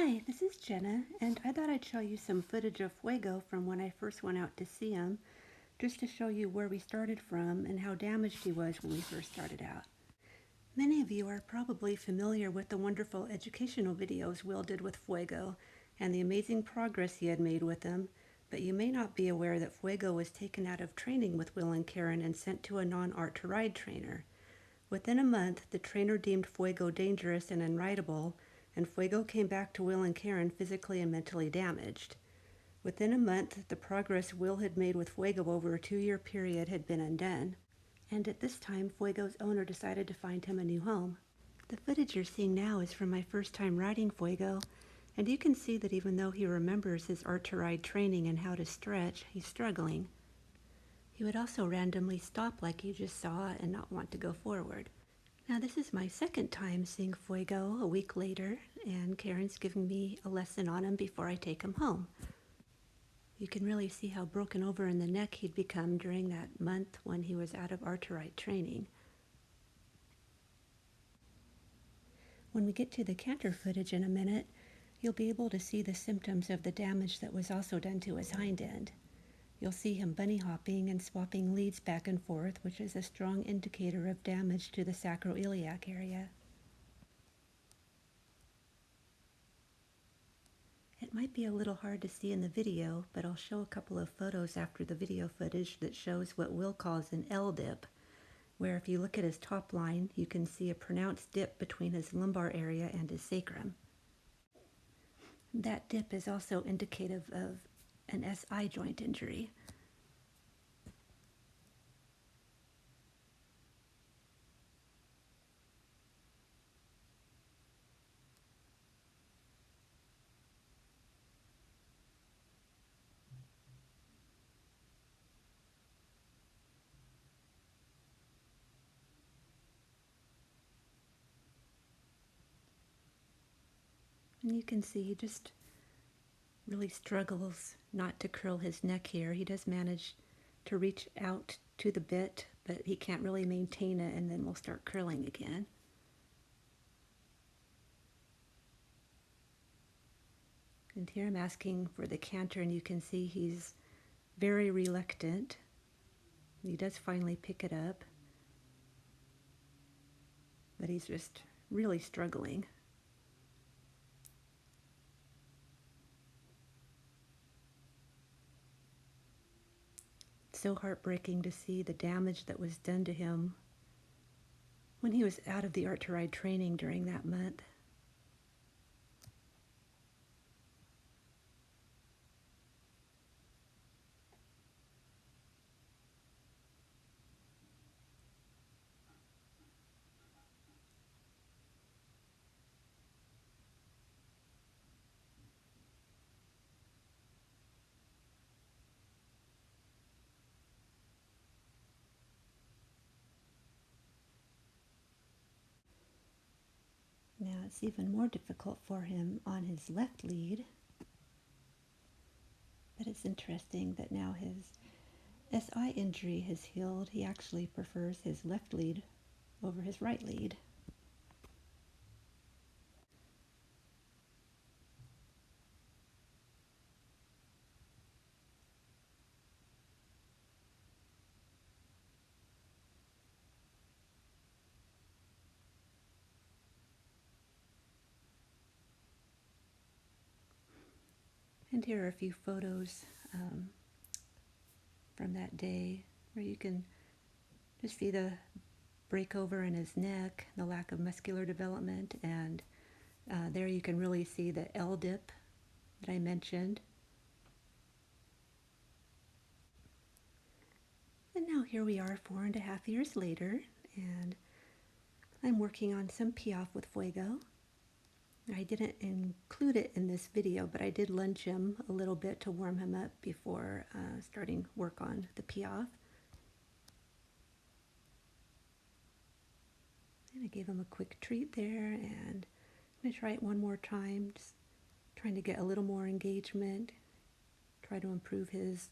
Hi, this is Jenna, and I thought I'd show you some footage of Fuego from when I first went out to see him, just to show you where we started from and how damaged he was when we first started out. Many of you are probably familiar with the wonderful educational videos Will did with Fuego and the amazing progress he had made with them, but you may not be aware that Fuego was taken out of training with Will and Karen and sent to a non-Art2Ride trainer. Within a month, the trainer deemed Fuego dangerous and unrideable, and Fuego came back to Will and Karen physically and mentally damaged. Within a month, the progress Will had made with Fuego over a 2-year period had been undone, and at this time, Fuego's owner decided to find him a new home. The footage you're seeing now is from my first time riding Fuego, and you can see that even though he remembers his Art2Ride training and how to stretch, he's struggling. He would also randomly stop like you just saw and not want to go forward. Now this is my second time seeing Fuego a week later, and Karen's giving me a lesson on him before I take him home. You can really see how broken over in the neck he'd become during that month when he was out of Art2Ride training. When we get to the canter footage in a minute, you'll be able to see the symptoms of the damage that was also done to his hind end. You'll see him bunny hopping and swapping leads back and forth, which is a strong indicator of damage to the sacroiliac area. It might be a little hard to see in the video, but I'll show a couple of photos after the video footage that shows what Will calls an L dip, where if you look at his top line, you can see a pronounced dip between his lumbar area and his sacrum. That dip is also indicative of an SI joint injury. And you can see he just really struggles not to curl his neck here. He does manage to reach out to the bit, but he can't really maintain it, and then we'll start curling again. And here I'm asking for the canter, and you can see he's very reluctant. He does finally pick it up, but he's just really struggling. It's so heartbreaking to see the damage that was done to him when he was out of the Art2Ride training during that month. Now it's even more difficult for him on his left lead, but it's interesting that now his SI injury has healed. He actually prefers his left lead over his right lead. And here are a few photos from that day where you can just see the breakover in his neck, the lack of muscular development, and there you can really see the L dip that I mentioned. And now here we are 4.5 years later, and I'm working on some piaffe with Fuego. I didn't include it in this video, but I did lunge him a little bit to warm him up before starting work on the piaffe. And I gave him a quick treat there, and I'm going to try it one more time, just trying to get a little more engagement, try to improve his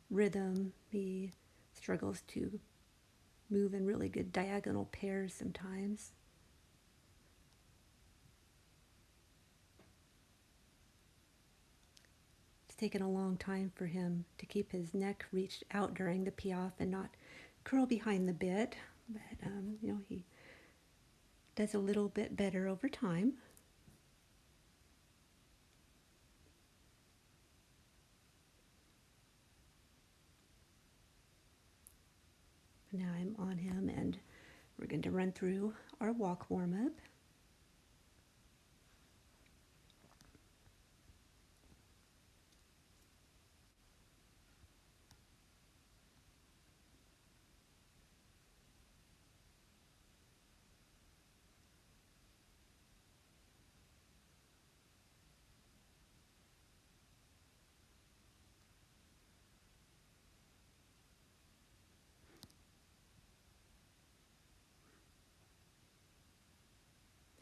rhythm. He struggles to move in really good diagonal pairs sometimes. taken a long time for him to keep his neck reached out during the piaffe and not curl behind the bit. But, he does a little bit better over time. Now I'm on him, and we're going to run through our walk warm-up.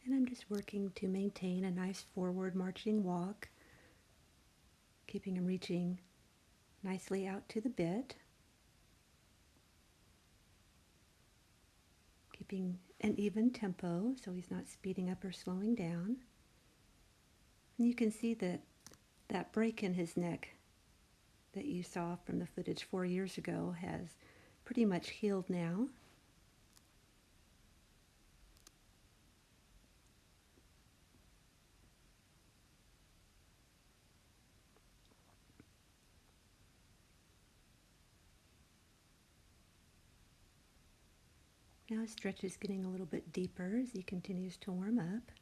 And I'm just working to maintain a nice forward marching walk, keeping him reaching nicely out to the bit, keeping an even tempo so he's not speeding up or slowing down. And you can see that that break in his neck that you saw from the footage 4 years ago has pretty much healed now. Now his stretch is getting a little bit deeper as he continues to warm up.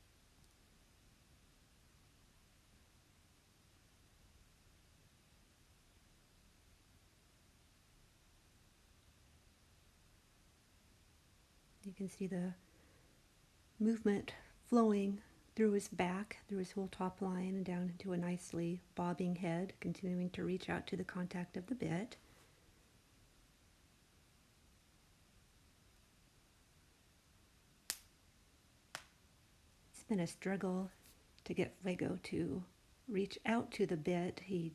You can see the movement flowing through his back, through his whole top line, and down into a nicely bobbing head, continuing to reach out to the contact of the bit. It's been a struggle to get Fuego to reach out to the bit. He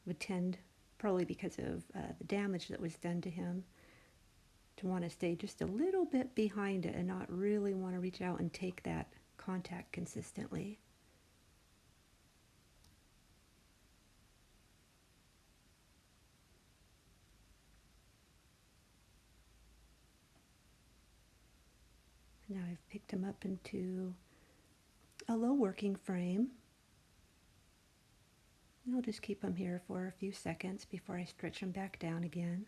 would tend, probably because of the damage that was done to him, to want to stay just a little bit behind it and not really want to reach out and take that contact consistently. Now I've picked him up into a low working frame. And I'll just keep him here for a few seconds before I stretch him back down again.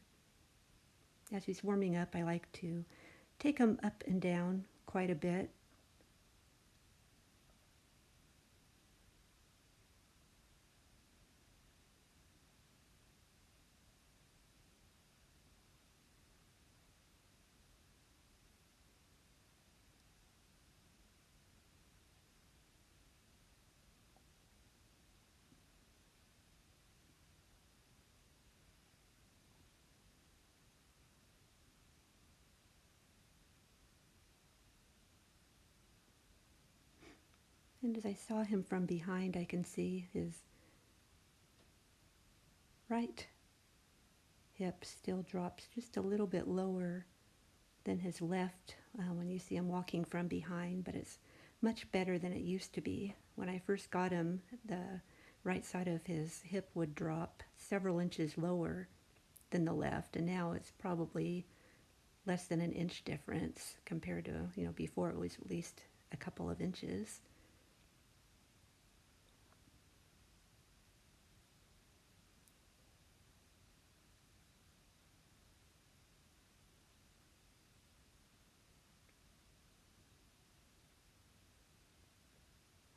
As he's warming up, I like to take him up and down quite a bit. And as I saw him from behind, I can see his right hip still drops just a little bit lower than his left when you see him walking from behind, but it's much better than it used to be. When I first got him, the right side of his hip would drop several inches lower than the left, and now it's probably less than an inch difference compared to, before it was at least a couple of inches.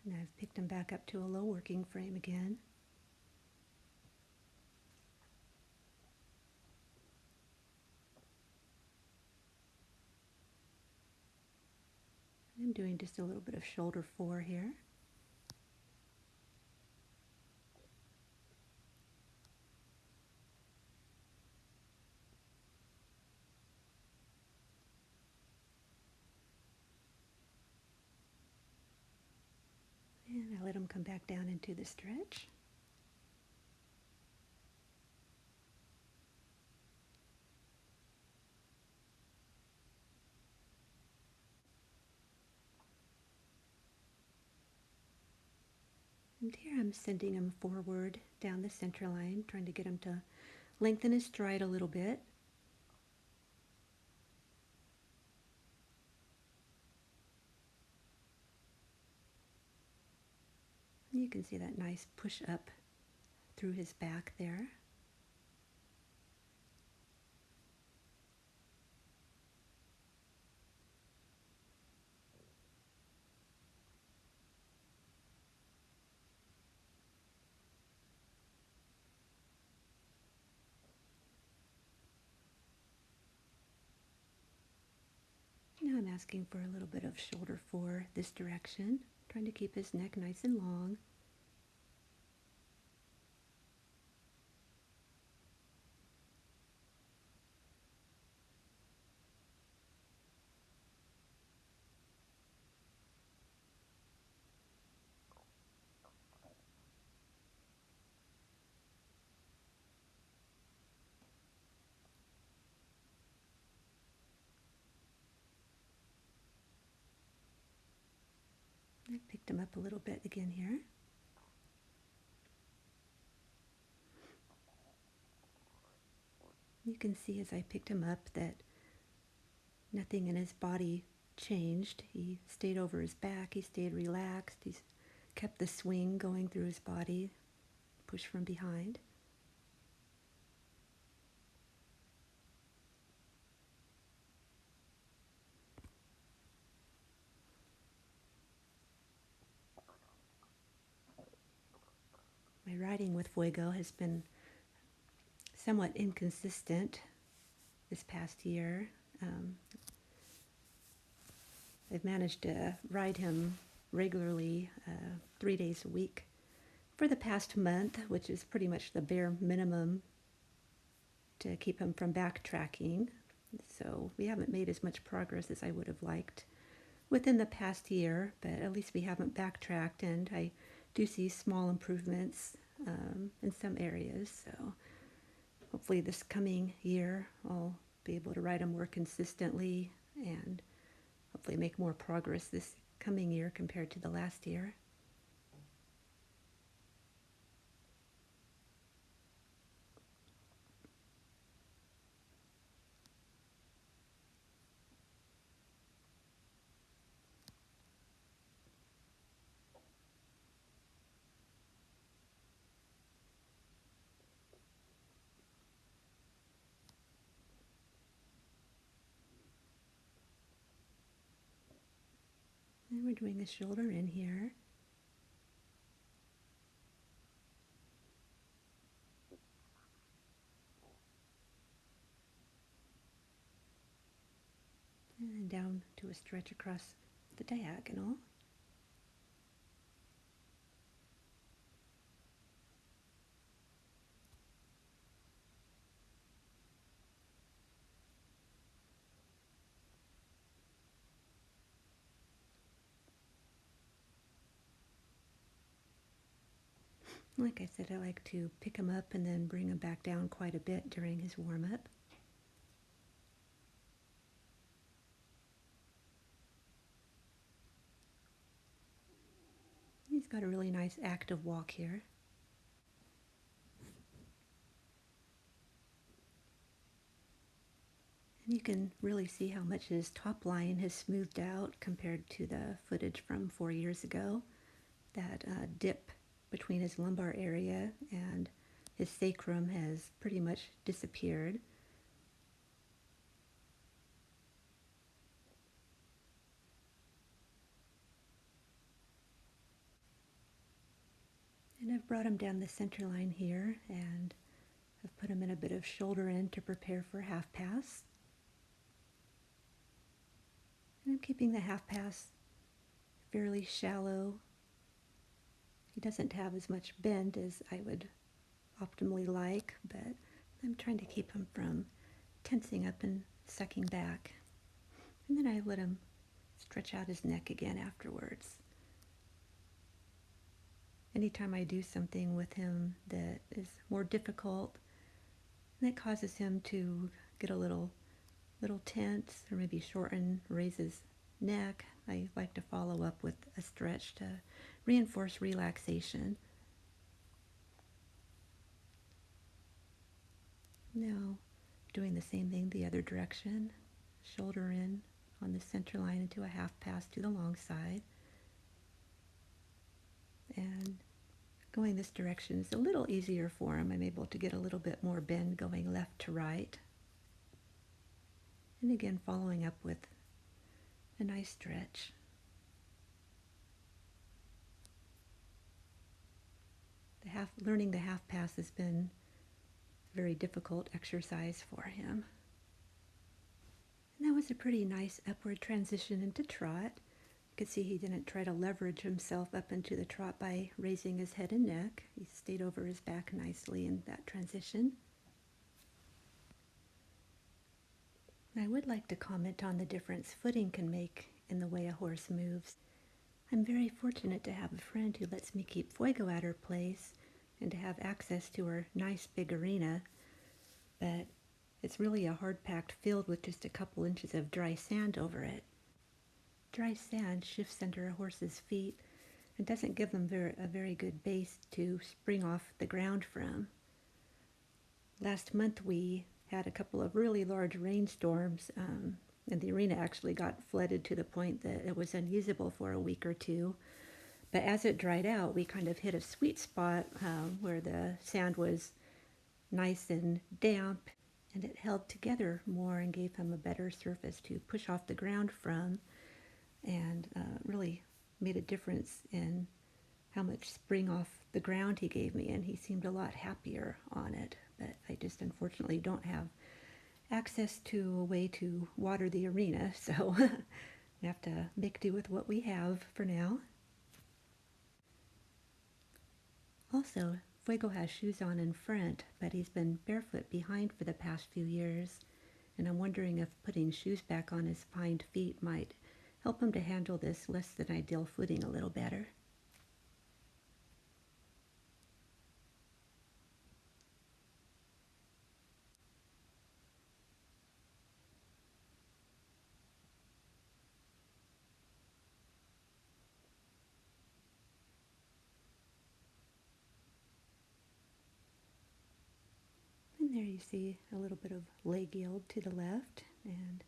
And I've picked him back up to a low working frame again. I'm doing just a little bit of shoulder 4 here. And I let him come back down into the stretch. And here I'm sending him forward down the center line, trying to get him to lengthen his stride a little bit. You can see that nice push up through his back there. Now I'm asking for a little bit of shoulder fore this direction, trying to keep his neck nice and long. I picked him up a little bit again here. You can see as I picked him up that nothing in his body changed. He stayed over his back, he stayed relaxed, he's kept the swing going through his body, push from behind. My riding with Fuego has been somewhat inconsistent this past year. I've managed to ride him regularly 3 days a week for the past month, which is pretty much the bare minimum to keep him from backtracking. So we haven't made as much progress as I would have liked within the past year, but at least we haven't backtracked, and I do see small improvements in some areas. So hopefully this coming year I'll be able to ride him more consistently and hopefully make more progress this coming year compared to the last year. And we're doing a shoulder in here. And then down to a stretch across the diagonal. Like I said, I like to pick him up and then bring him back down quite a bit during his warm-up. He's got a really nice active walk here. And you can really see how much his top line has smoothed out compared to the footage from 4 years ago. That dip between his lumbar area and his sacrum has pretty much disappeared. And I've brought him down the center line here, and I've put him in a bit of shoulder in to prepare for half pass. And I'm keeping the half pass fairly shallow. He doesn't have as much bend as I would optimally like, but I'm trying to keep him from tensing up and sucking back. And then I let him stretch out his neck again afterwards. Anytime I do something with him that is more difficult, that causes him to get a little tense or maybe shorten, raise his neck, I like to follow up with a stretch to reinforce relaxation. Now, doing the same thing the other direction. Shoulder in on the center line into a half pass to the long side. And going this direction is a little easier for him. I'm able to get a little bit more bend going left to right. And again, following up with a nice stretch. Learning the half pass has been a very difficult exercise for him. And that was a pretty nice upward transition into trot. You could see he didn't try to leverage himself up into the trot by raising his head and neck. He stayed over his back nicely in that transition. I would like to comment on the difference footing can make in the way a horse moves. I'm very fortunate to have a friend who lets me keep Fuego at her place and to have access to her nice big arena, but it's really a hard-packed field with just a couple inches of dry sand over it. Dry sand shifts under a horse's feet and doesn't give them a very good base to spring off the ground from. Last month we had a couple of really large rainstorms, and the arena actually got flooded to the point that it was unusable for a week or two. But as it dried out, we kind of hit a sweet spot where the sand was nice and damp, and it held together more and gave him a better surface to push off the ground from, and really made a difference in how much spring off the ground he gave me, and he seemed a lot happier on it. But I just unfortunately don't have access to a way to water the arena, so we have to make do with what we have for now. Also, Fuego has shoes on in front, but he's been barefoot behind for the past few years, and I'm wondering if putting shoes back on his hind feet might help him to handle this less than ideal footing a little better. And there you see a little bit of leg yield to the left, and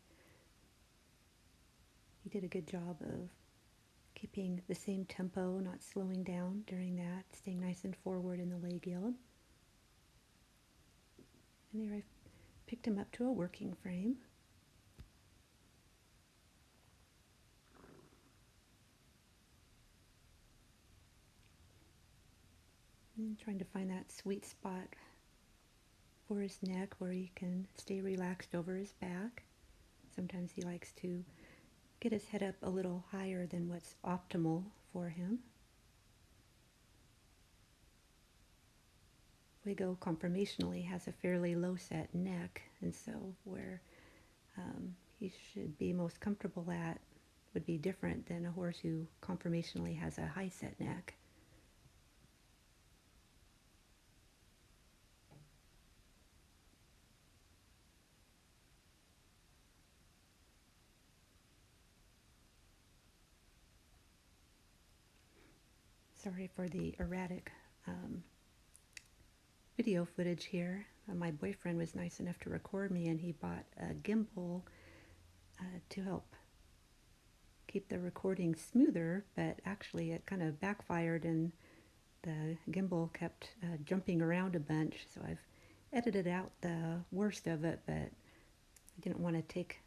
he did a good job of keeping the same tempo, not slowing down during that, staying nice and forward in the leg yield. And there I picked him up to a working frame. And trying to find that sweet spot for his neck where he can stay relaxed over his back. Sometimes he likes to get his head up a little higher than what's optimal for him. Fuego conformationally has a fairly low set neck, and so where he should be most comfortable at would be different than a horse who conformationally has a high set neck. Sorry for the erratic video footage here. My boyfriend was nice enough to record me, and he bought a gimbal to help keep the recording smoother, but actually it kind of backfired and the gimbal kept jumping around a bunch, so I've edited out the worst of it, but I didn't want to take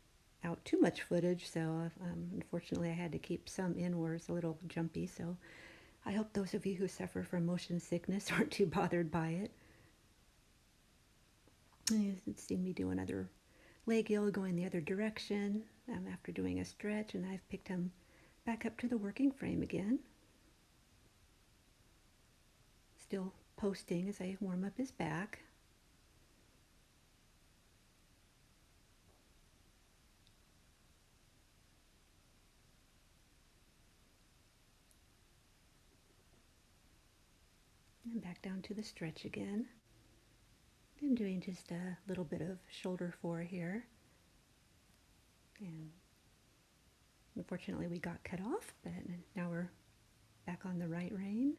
out too much footage, so unfortunately I had to keep some in where it's a little jumpy, so I hope those of you who suffer from motion sickness aren't too bothered by it. You can see me do another leg yield going the other direction after doing a stretch, and I've picked him back up to the working frame again. Still posting as I warm up his back. And back down to the stretch again. I'm doing just a little bit of shoulder fore here. And Unfortunately, we got cut off, but now we're back on the right rein.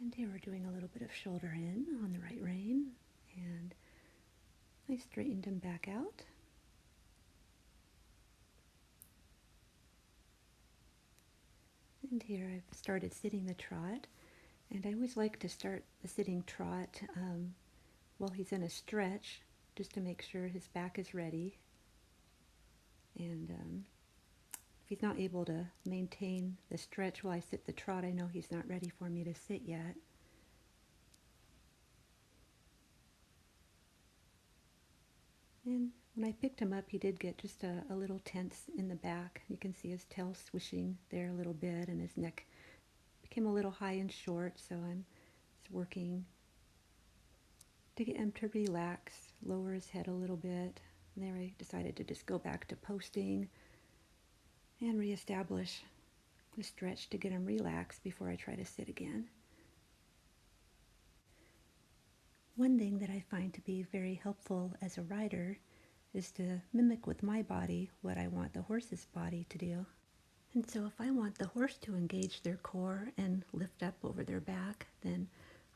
And here we're doing a little bit of shoulder in on the right rein, and I straightened him back out. And here I've started sitting the trot, and I always like to start the sitting trot while he's in a stretch, just to make sure his back is ready. And if he's not able to maintain the stretch while I sit the trot, I know he's not ready for me to sit yet. And when I picked him up, he did get just a little tense in the back. You can see his tail swishing there a little bit, and his neck became a little high and short, so I'm just working to get him to relax, lower his head a little bit. And there I decided to just go back to posting and reestablish the stretch to get him relaxed before I try to sit again. One thing that I find to be very helpful as a rider is to mimic with my body what I want the horse's body to do. And so if I want the horse to engage their core and lift up over their back, then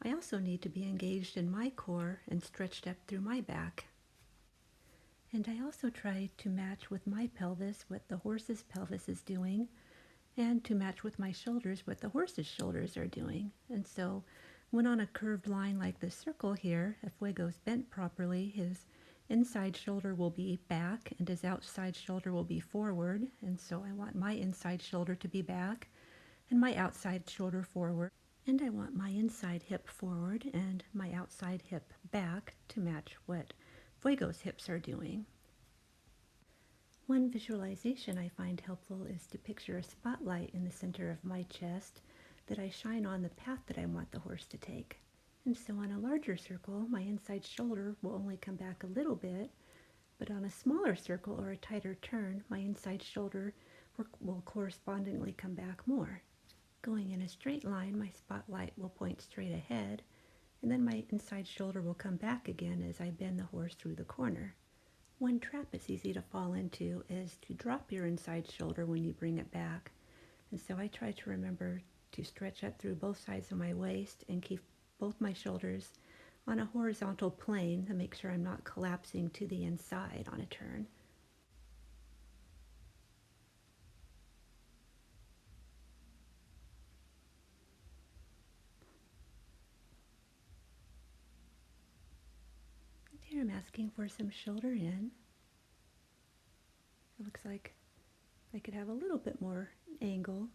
I also need to be engaged in my core and stretched up through my back. And I also try to match with my pelvis what the horse's pelvis is doing, and to match with my shoulders what the horse's shoulders are doing. And so when on a curved line like the circle here, if Fuego's bent properly, his inside shoulder will be back and his outside shoulder will be forward. And so I want my inside shoulder to be back and my outside shoulder forward. And I want my inside hip forward and my outside hip back to match what Fuego's hips are doing. One visualization I find helpful is to picture a spotlight in the center of my chest that I shine on the path that I want the horse to take. And so on a larger circle, my inside shoulder will only come back a little bit, but on a smaller circle or a tighter turn, my inside shoulder will correspondingly come back more. Going in a straight line, my spotlight will point straight ahead, and then my inside shoulder will come back again as I bend the horse through the corner. One trap it's easy to fall into is to drop your inside shoulder when you bring it back. And so I try to remember to stretch up through both sides of my waist and keep both my shoulders on a horizontal plane to make sure I'm not collapsing to the inside on a turn. And here I'm asking for some shoulder in. It looks like I could have a little bit more angle.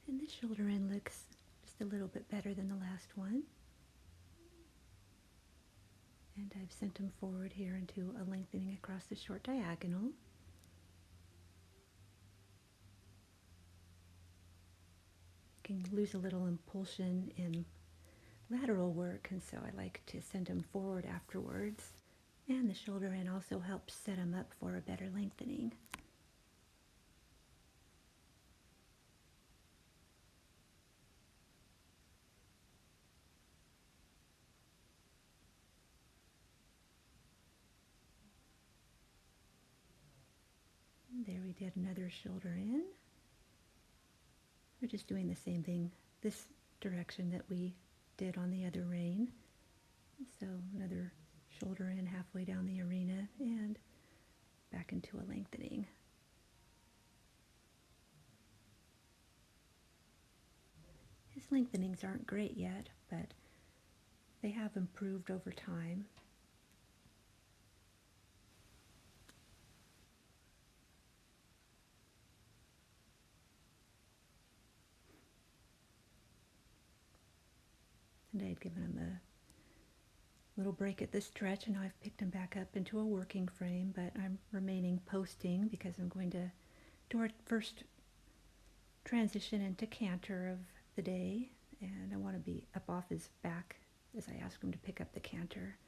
And the shoulder in looks just a little bit better than the last one. And I've sent him forward here into a lengthening across the short diagonal. Can lose a little impulsion in lateral work, and so I like to send him forward afterwards. And the shoulder in also helps set him up for a better lengthening. And there we did another shoulder in. We're just doing the same thing this direction that we did on the other rein. So another shoulder in halfway down the arena and back into a lengthening. His lengthenings aren't great yet, but they have improved over time. And I had given him a little break at the stretch, and now I've picked him back up into a working frame, but I'm remaining posting because I'm going to do our first transition into canter of the day, and I want to be up off his back as I ask him to pick up the canter.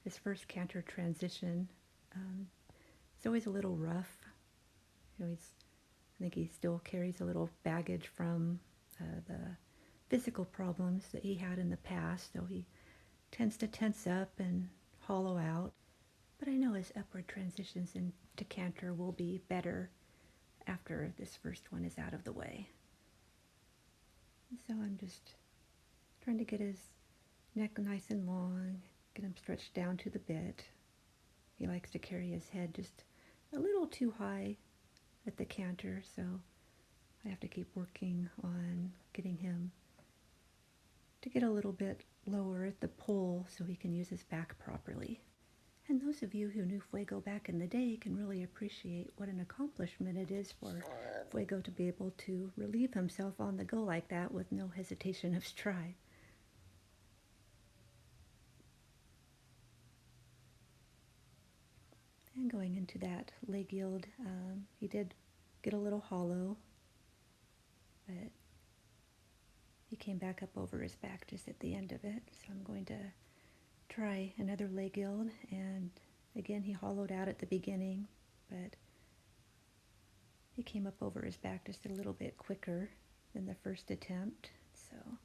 His first canter transition, it's always a little rough. You know, I think he still carries a little baggage from the physical problems that he had in the past, so he tends to tense up and hollow out. But I know his upward transitions into canter will be better after this first one is out of the way. So I'm just trying to get his neck nice and long, get him stretched down to the bit. He likes to carry his head just a little too high at the canter, so I have to keep working on getting him to get a little bit lower at the pole so he can use his back properly. And those of you who knew Fuego back in the day can really appreciate what an accomplishment it is for Fuego to be able to relieve himself on the go like that with no hesitation of stride. And going into that leg yield, he did get a little hollow, but he came back up over his back just at the end of it. So I'm going to try another leg yield, and again he hollowed out at the beginning, but he came up over his back just a little bit quicker than the first attempt. So I'm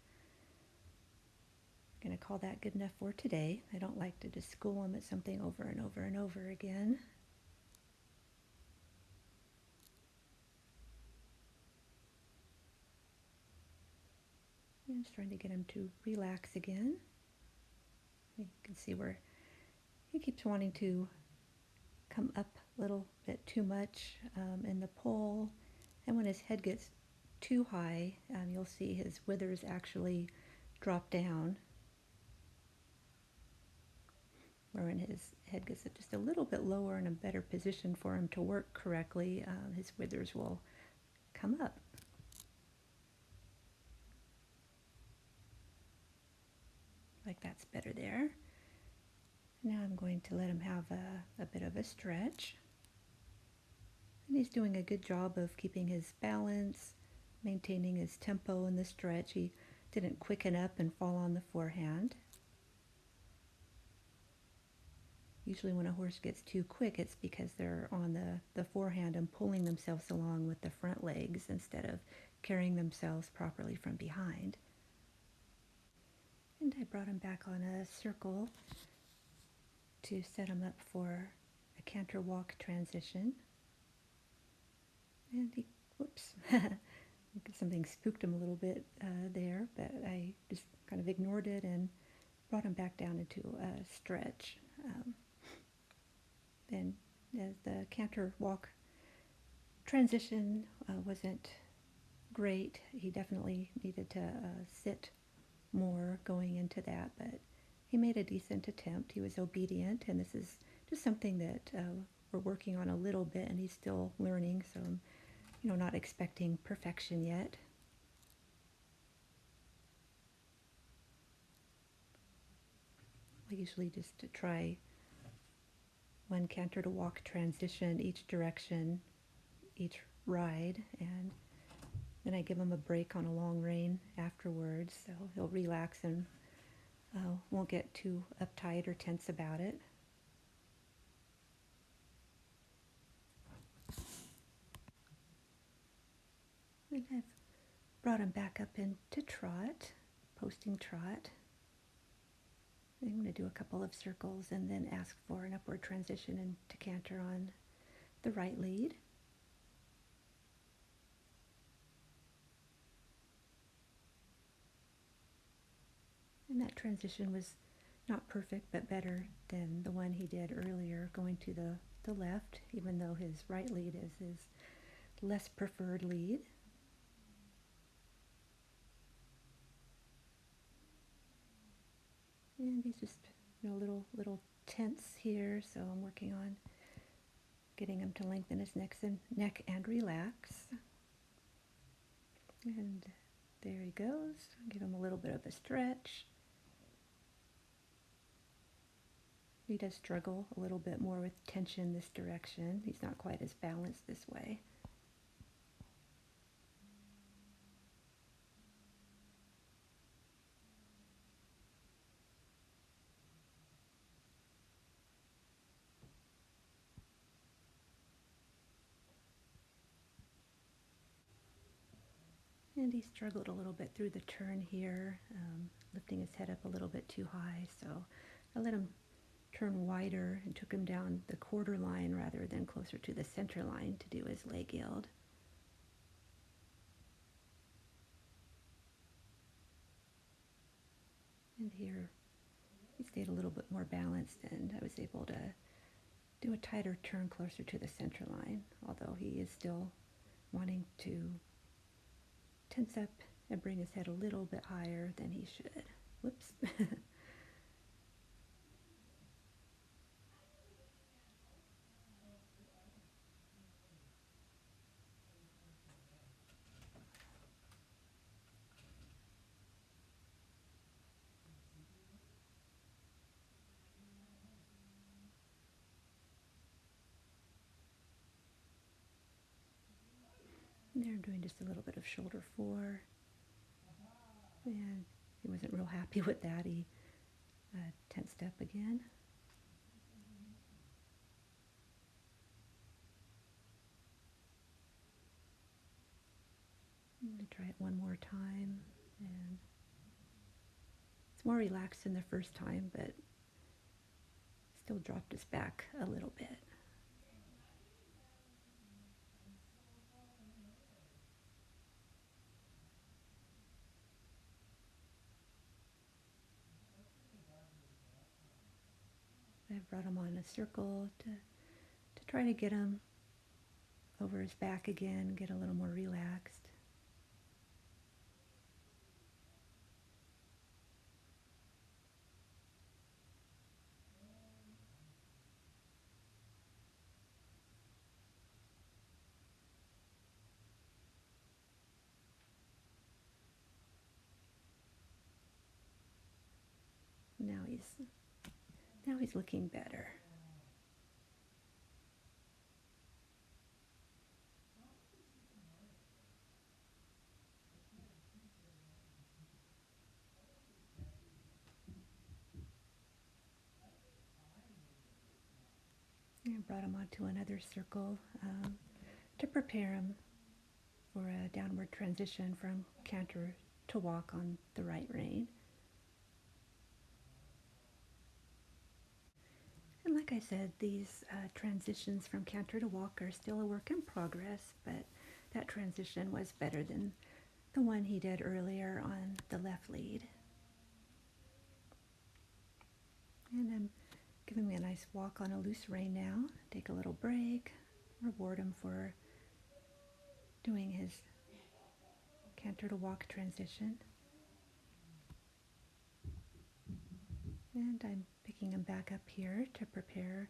going to call that good enough for today. I don't like to just school him at something over and over and over again. I'm just trying to get him to relax again. You can see where he keeps wanting to come up a little bit too much in the pole, and when his head gets too high, you'll see his withers actually drop down, where when his head gets just a little bit lower in a better position for him to work correctly, his withers will come up. Like that's better there. Now I'm going to let him have a bit of a stretch. And he's doing a good job of keeping his balance, maintaining his tempo in the stretch. He didn't quicken up and fall on the forehand. Usually when a horse gets too quick, it's because they're on the forehand and pulling themselves along with the front legs instead of carrying themselves properly from behind. And I brought him back on a circle to set him up for a canter walk transition. And he, whoops, something spooked him a little bit there, but I just kind of ignored it and brought him back down into a stretch. Then as the canter walk transition wasn't great, he definitely needed to sit more going into that, but he made a decent attempt. He was obedient, and this is just something that we're working on a little bit, and he's still learning, so I'm not expecting perfection yet. I usually just try one canter to walk transition each direction, each ride, and then I give him a break on a long rein afterwards, so he'll relax and won't get too uptight or tense about it. And I've brought him back up into trot, posting trot. I'm going to do a couple of circles and then ask for an upward transition into canter on the right lead. And that transition was not perfect, but better than the one he did earlier, going to the left, even though his right lead is his less preferred lead. And he's just a little tense here, so I'm working on getting him to lengthen his neck and relax. And there he goes. Give him a little bit of a stretch. He does struggle a little bit more with tension this direction. He's not quite as balanced this way. And he struggled a little bit through the turn here, lifting his head up a little bit too high. So I let him turn wider and took him down the quarter line rather than closer to the center line to do his leg yield. And here he stayed a little bit more balanced, and I was able to do a tighter turn closer to the center line, although he is still wanting to tense up and bring his head a little bit higher than he should. Whoops. And there I'm doing just a little bit of shoulder 4. And he wasn't real happy with that. He tensed up again. I'm going to try it one more time. And it's more relaxed than the first time, but still dropped his back a little bit. I've brought him on a circle to try to get him over his back again, get a little more relaxed. Now he's looking better. I brought him onto another circle to prepare him for a downward transition from canter to walk on the right rein. And like I said, these transitions from canter to walk are still a work in progress, but that transition was better than the one he did earlier on the left lead. And I'm giving me a nice walk on a loose rein now. Take a little break, reward him for doing his canter to walk transition. And I'm picking him back up here to prepare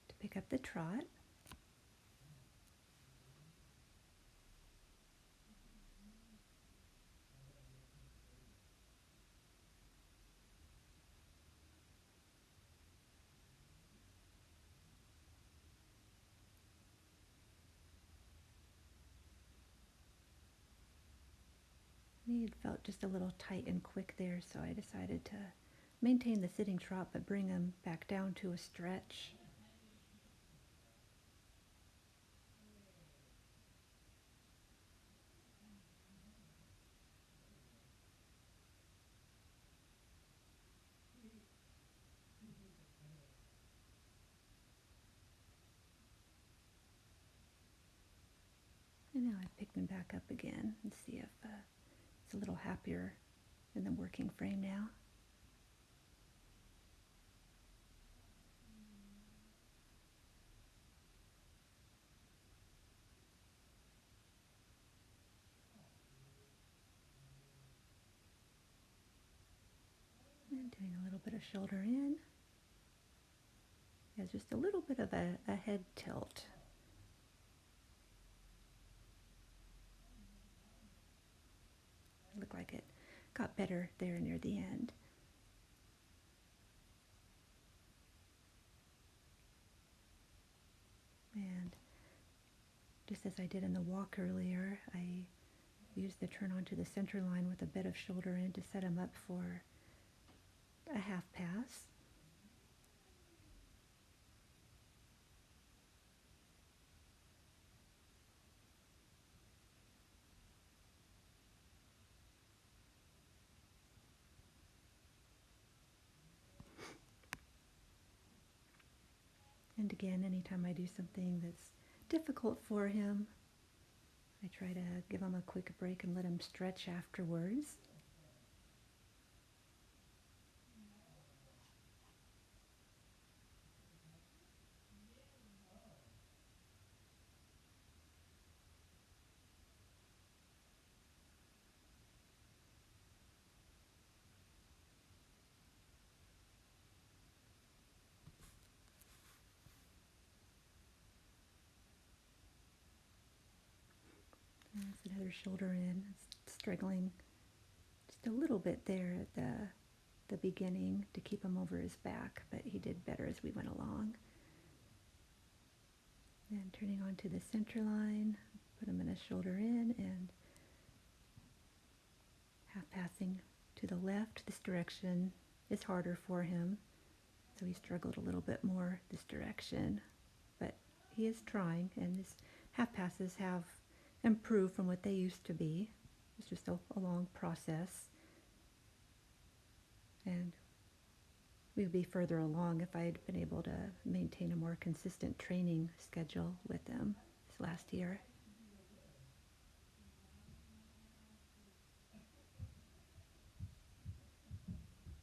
to pick up the trot. He had felt just a little tight and quick there, so I decided to maintain the sitting trot but bring him back down to a stretch. And now I've picked him back up again and see if it's a little happier in the working frame now. And doing a little bit of shoulder in. He has just a little bit of a head tilt. Looked like it got better there near the end. Just as I did in the walk earlier, I used the turn onto the center line with a bit of shoulder in to set him up for a half pass. And again, anytime I do something that's difficult for him, I try to give him a quick break and let him stretch afterwards. There's another shoulder in. It's struggling just a little bit there at the beginning to keep him over his back, but he did better as we went along. And turning onto the center line, put him in a shoulder in and half passing to the left. This direction is harder for him, so he struggled a little bit more this direction, but he is trying, and his half passes have improved from what they used to be. It's just a long process, and we would be further along if I had been able to maintain a more consistent training schedule with them this last year.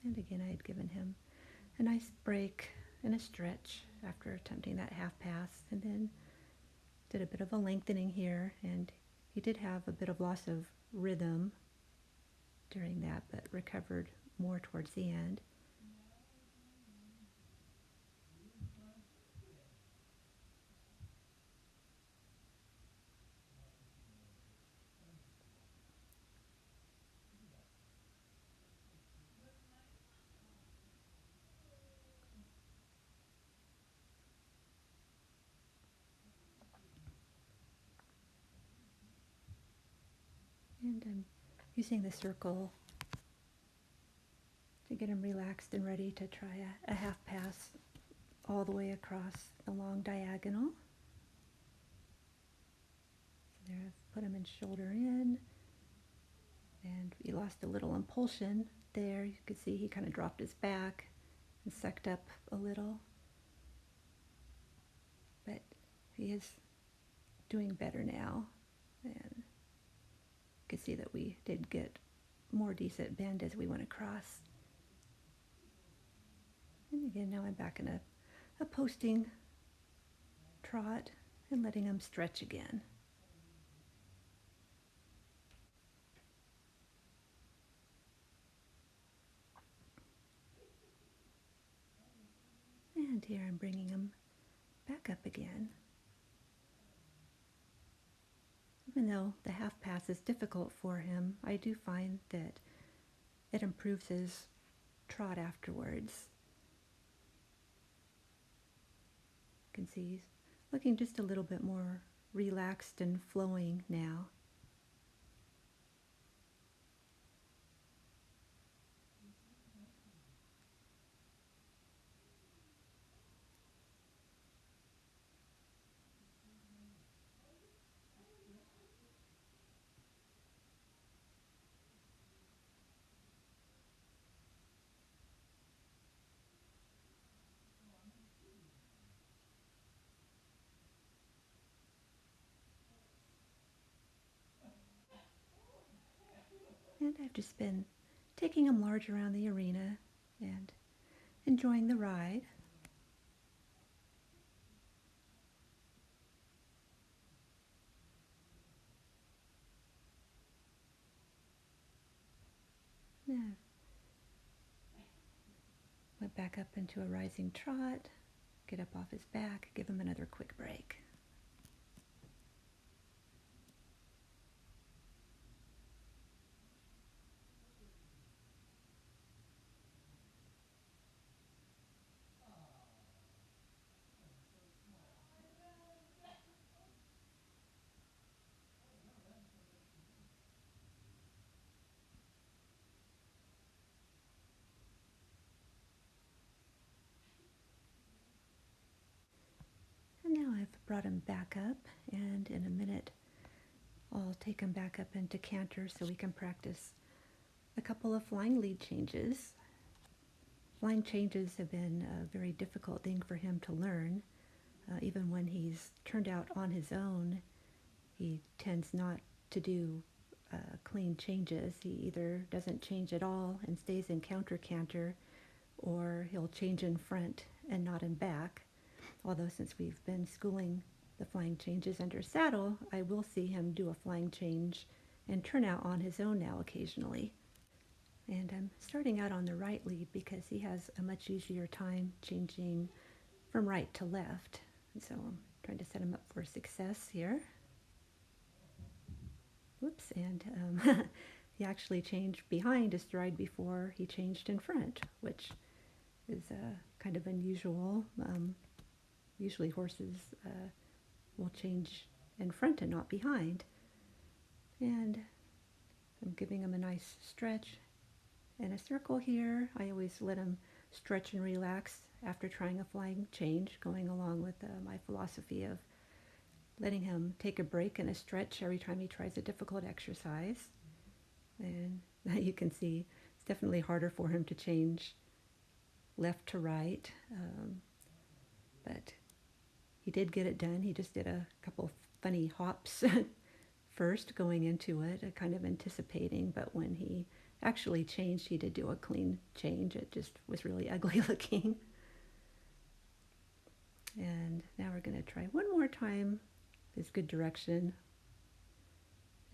And again, I had given him a nice break and a stretch after attempting that half pass, and then did a bit of a lengthening here, and he did have a bit of loss of rhythm during that, but recovered more towards the end. And I'm using the circle to get him relaxed and ready to try a half pass all the way across the long diagonal. So there I've put him in shoulder in, and we lost a little impulsion there. You could see he kind of dropped his back and sucked up a little, but he is doing better now, and you could see that we did get more decent bend as we went across. And again, now I'm back in a posting trot and letting him stretch again. And here I'm bringing him back up again. Even though the half pass is difficult for him, I do find that it improves his trot afterwards. You can see he's looking just a little bit more relaxed and flowing now. And I've just been taking him large around the arena and enjoying the ride. Yeah. Went back up into a rising trot, get up off his back, give him another quick break. brought him back up, and in a minute I'll take him back up into canter so we can practice a couple of flying lead changes. Flying changes have been a very difficult thing for him to learn. Even when he's turned out on his own, he tends not to do clean changes. He either doesn't change at all and stays in counter canter, or he'll change in front and not in back. Although since we've been schooling the flying changes under saddle, I will see him do a flying change and turn out on his own now occasionally. And I'm starting out on the right lead because he has a much easier time changing from right to left. And so I'm trying to set him up for success here. Whoops, and he actually changed behind his stride before he changed in front, which is kind of unusual. Usually horses will change in front and not behind. And I'm giving him a nice stretch and a circle here. I always let him stretch and relax after trying a flying change, going along with my philosophy of letting him take a break and a stretch every time he tries a difficult exercise. And you can see it's definitely harder for him to change left to right, but he did get it done. He just did a couple funny hops first going into it, kind of anticipating, but when he actually changed, he did do a clean change. It just was really ugly looking. And now we're going to try one more time this good direction.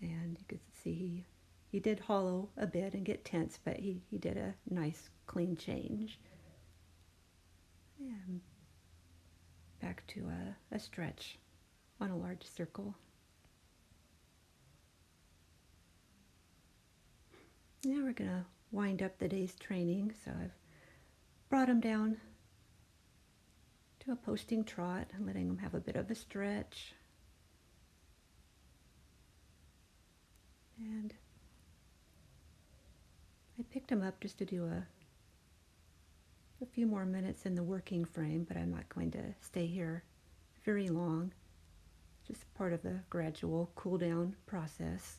And you can see he did hollow a bit and get tense, but he did a nice clean change. And back to a stretch on a large circle. Now we're going to wind up the day's training. So I've brought him down to a posting trot and letting him have a bit of a stretch. And I picked him up just to do a few more minutes in the working frame, but I'm not going to stay here very long. Just part of the gradual cool down process.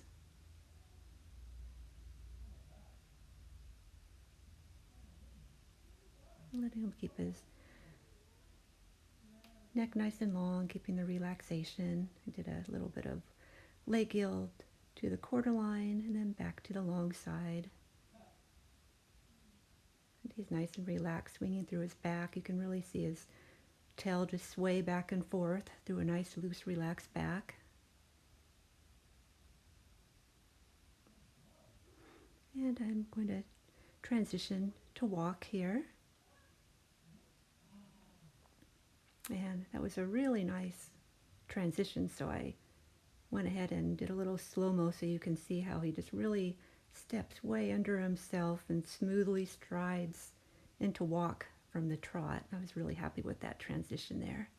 Letting him keep his neck nice and long, keeping the relaxation. I did a little bit of leg yield to the quarter line and then back to the long side. And he's nice and relaxed, swinging through his back. You can really see his tail just sway back and forth through a nice, loose, relaxed back. And I'm going to transition to walk here. And that was a really nice transition, so I went ahead and did a little slow-mo so you can see how he just really steps way under himself and smoothly strides into walk from the trot. I was really happy with that transition there.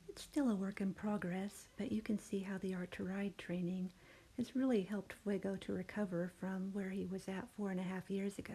It's still a work in progress, but you can see how the Art2Ride training has really helped Fuego to recover from where he was at 4.5 years ago.